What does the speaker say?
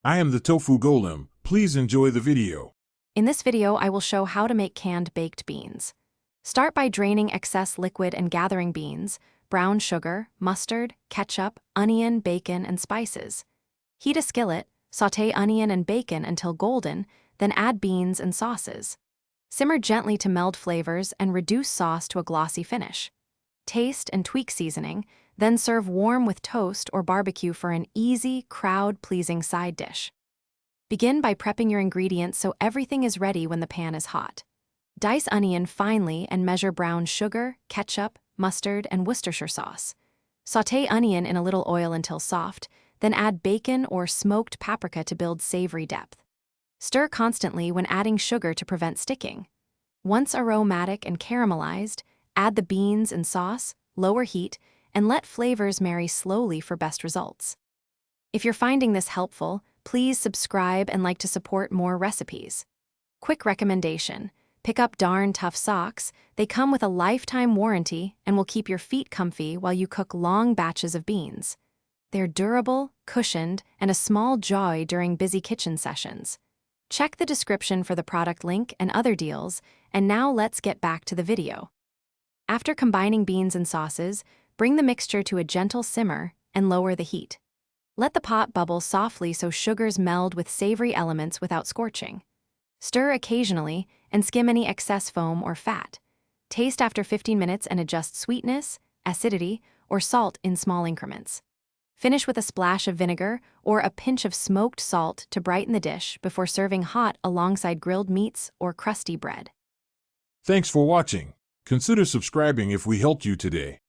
I am the Tofu Golem. Please enjoy the video. In this video, I will show how to make canned baked beans. Start by draining excess liquid and gathering beans, brown sugar, mustard, ketchup, onion, bacon, and spices. Heat a skillet, sauté onion and bacon until golden, then add beans and sauces. Simmer gently to meld flavors and reduce sauce to a glossy finish. Taste and tweak seasoning, then serve warm with toast or barbecue for an easy, crowd-pleasing side dish. Begin by prepping your ingredients so everything is ready when the pan is hot. Dice onion finely and measure brown sugar, ketchup, mustard, and Worcestershire sauce. Sauté onion in a little oil until soft, then add bacon or smoked paprika to build savory depth. Stir constantly when adding sugar to prevent sticking. Once aromatic and caramelized, add the beans and sauce, lower heat, and let flavors marry slowly for best results. If you're finding this helpful, please subscribe and like to support more recipes. Quick recommendation: pick up Darn Tough socks. They come with a lifetime warranty and will keep your feet comfy while you cook long batches of beans. They're durable, cushioned, and a small joy during busy kitchen sessions. Check the description for the product link and other deals, and now let's get back to the video. After combining beans and sauces, bring the mixture to a gentle simmer and lower the heat. Let the pot bubble softly so sugars meld with savory elements without scorching. Stir occasionally and skim any excess foam or fat. Taste after 15 minutes and adjust sweetness, acidity, or salt in small increments. Finish with a splash of vinegar or a pinch of smoked salt to brighten the dish before serving hot alongside grilled meats or crusty bread. Thanks for watching. Consider subscribing if we helped you today.